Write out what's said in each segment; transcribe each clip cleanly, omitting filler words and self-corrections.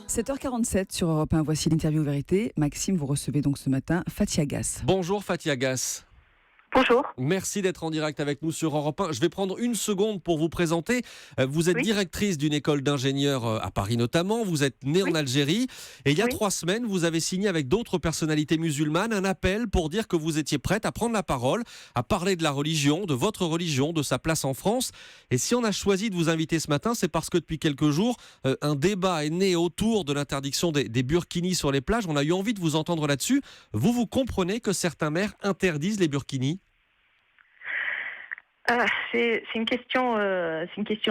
7h47 sur Europe 1, voici l'interview vérité. Maxime, vous recevez donc ce matin Fathia Gass. Bonjour Fathia Gass. Bonjour. Merci d'être en direct avec nous sur Europe 1. Je vais prendre une seconde pour vous présenter. Vous êtes directrice d'une école d'ingénieurs à Paris notamment. Vous êtes née en Algérie. Et il y a 3 semaines, vous avez signé avec d'autres personnalités musulmanes un appel pour dire que vous étiez prête à prendre la parole, à parler de la religion, de votre religion, de sa place en France. Et si on a choisi de vous inviter ce matin, c'est parce que depuis quelques jours, un débat est né autour de l'interdiction des burkinis sur les plages. On a eu envie de vous entendre là-dessus. Vous comprenez que certains maires interdisent les burkinis ? C'est une question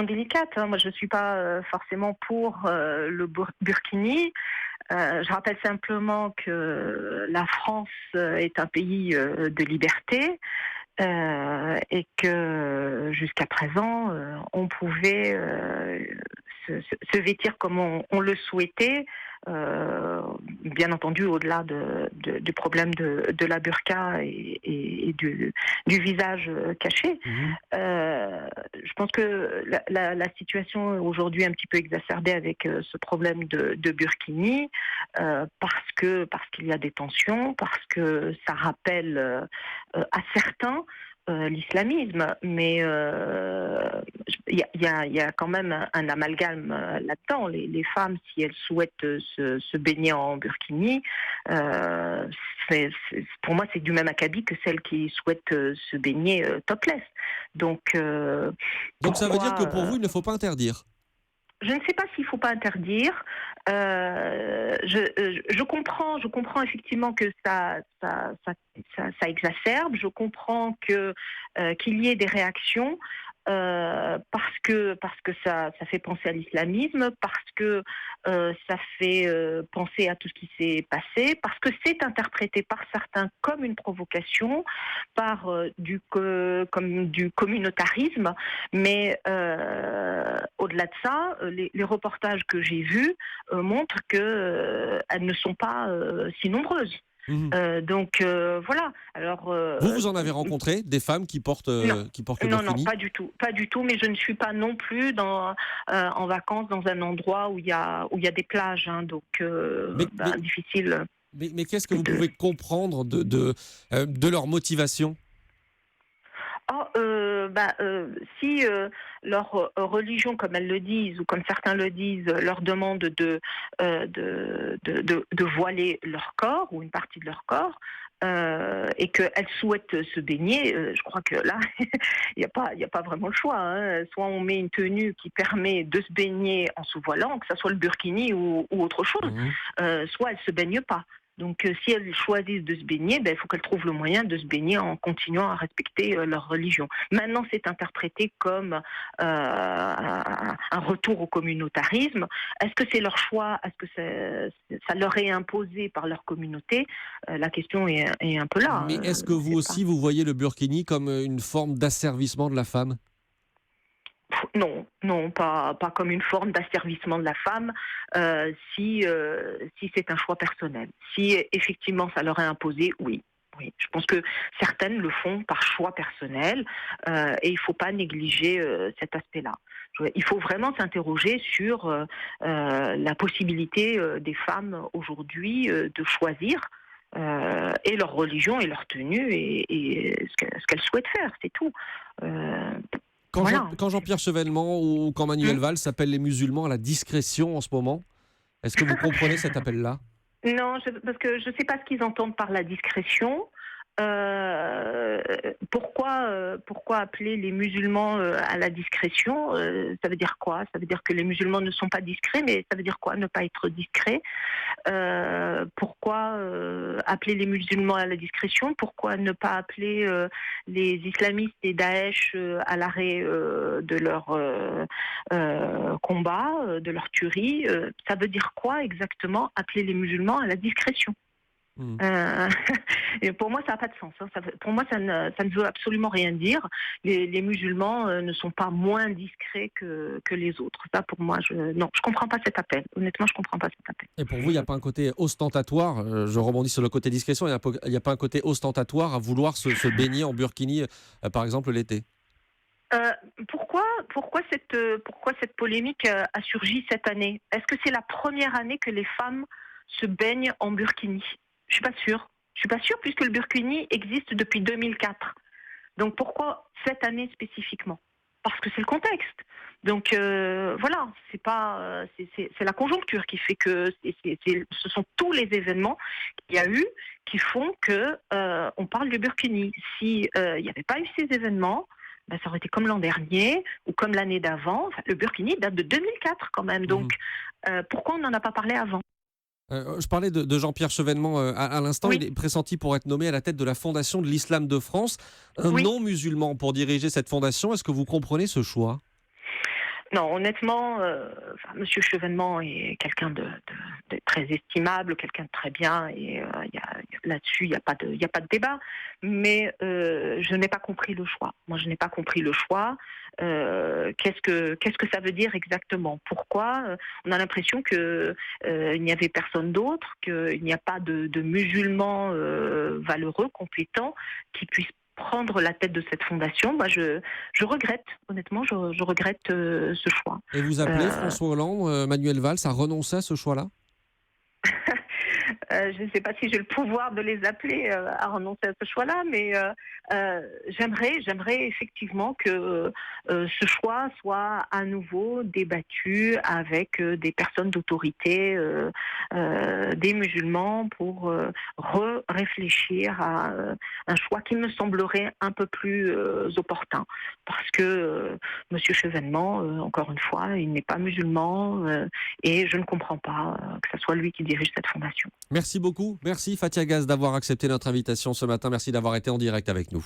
délicate. Moi, je ne suis pas forcément pour le burkini. Je rappelle simplement que la France est un pays de liberté et que jusqu'à présent, on pouvait se vêtir comme on le souhaitait. Bien entendu, au-delà du problème de la burqa et du visage caché. Je pense que la situation est aujourd'hui un petit peu exacerbée avec ce problème de burkini, parce qu'il y a des tensions, parce que ça rappelle à certains l'islamisme, mais il y a quand même un amalgame là-dedans. Les femmes, si elles souhaitent se baigner en burkini, pour moi, c'est du même acabit que celles qui souhaitent se baigner topless. Donc ça veut dire que pour vous, il ne faut pas interdire ? Je ne sais pas s'il ne faut pas interdire. Je comprends effectivement que ça exacerbe. Je comprends qu'il y ait des réactions parce que ça fait penser à l'islamisme, parce que ça fait penser à tout ce qui s'est passé, parce que c'est interprété par certains comme une provocation, comme du communautarisme. Mais au-delà de ça, les reportages que j'ai vus montrent qu'elles ne sont pas si nombreuses. Donc voilà. Alors vous en avez rencontré des femmes qui portent le burkini ? Non, pas du tout. Mais je ne suis pas non plus en vacances dans un endroit où il y a des plages, donc difficile. Mais qu'est-ce que vous pouvez comprendre de leur motivation ? Si leur religion, comme elles le disent, ou comme certains le disent, leur demande de voiler leur corps, ou une partie de leur corps, et qu'elles souhaitent se baigner, je crois que là, il n'y a pas vraiment le choix. Soit on met une tenue qui permet de se baigner en se voilant, que ce soit le burkini ou autre chose, soit elles ne se baignent pas. Donc, si elles choisissent de se baigner, il faut qu'elles trouvent le moyen de se baigner en continuant à respecter leur religion. Maintenant, c'est interprété comme un retour au communautarisme. Est-ce que c'est leur choix ? Est-ce que ça leur est imposé par leur communauté ? La question est un peu là. Mais est-ce que vous aussi, vous voyez le burkini comme une forme d'asservissement de la femme ? Non, pas comme une forme d'asservissement de la femme, si c'est un choix personnel. Si effectivement ça leur est imposé, oui. Je pense que certaines le font par choix personnel et il ne faut pas négliger cet aspect-là. Il faut vraiment s'interroger sur la possibilité des femmes aujourd'hui de choisir et leur religion et leur tenue et ce qu'elles souhaitent faire, c'est tout. Quand Jean-Pierre Chevènement ou quand Manuel Valls s'appellent les musulmans à la discrétion en ce moment, est-ce que vous comprenez cet appel-là ? Non, parce que je ne sais pas ce qu'ils entendent par la discrétion. Pourquoi appeler les musulmans à la discrétion ? Ça veut dire quoi ? Ça veut dire que les musulmans ne sont pas discrets, mais ça veut dire quoi, ne pas être discret ? Pourquoi appeler les musulmans à la discrétion ? Pourquoi ne pas appeler les islamistes et Daesh à l'arrêt de leur combat, de leur tuerie ? Ça veut dire quoi exactement, appeler les musulmans à la discrétion ? Et pour moi, ça n'a pas de sens. Pour moi, ça ne veut absolument rien dire. Les musulmans ne sont pas moins discrets que les autres. Ça, pour moi, je comprends pas cet appel. Honnêtement, je comprends pas cet appel. Et pour vous, il n'y a pas un côté ostentatoire, je rebondis sur le côté discrétion, il n'y a pas un côté ostentatoire à vouloir se baigner en burkini, par exemple, l'été ? Euh, pourquoi cette polémique a surgi cette année? Est-ce que c'est la première année que les femmes se baignent en burkini? Je suis pas sûre. Je suis pas sûre puisque le burkini existe depuis 2004. Donc pourquoi cette année spécifiquement? Parce que c'est le contexte. Donc voilà, c'est la conjoncture qui fait que ce sont tous les événements qu'il y a eu qui font que on parle du burkini. Si il n'y avait pas eu ces événements, ben, ça aurait été comme l'an dernier ou comme l'année d'avant. Enfin, le burkini date de 2004 quand même. Donc pourquoi on n'en a pas parlé avant? Je parlais de Jean-Pierre Chevènement à l'instant. Oui. Il est pressenti pour être nommé à la tête de la Fondation de l'Islam de France. Un Oui. non-musulman pour diriger cette fondation. Est-ce que vous comprenez ce choix? Non, honnêtement, Monsieur Chevènement est quelqu'un de très estimable, quelqu'un de très bien, et là-dessus, il n'y a pas de débat. Mais je n'ai pas compris le choix. Moi, je n'ai pas compris le choix. Qu'est-ce que ça veut dire exactement? Pourquoi on a l'impression que il n'y avait personne d'autre, qu'il n'y a pas de musulmans valeureux, compétents, qui puissent prendre la tête de cette fondation. Moi, je regrette, honnêtement, je regrette ce choix. Et vous appelez François Hollande, Manuel Valls à renoncer à ce choix-là? Je ne sais pas si j'ai le pouvoir de les appeler à renoncer à ce choix-là, mais j'aimerais effectivement que ce choix soit à nouveau débattu avec des personnes d'autorité, des musulmans, pour réfléchir à un choix qui me semblerait un peu plus opportun. Parce que Monsieur Chevènement, encore une fois, il n'est pas musulman et je ne comprends pas que ce soit lui qui dirige cette fondation. Merci beaucoup. Merci Fathia Gaz d'avoir accepté notre invitation ce matin. Merci d'avoir été en direct avec nous.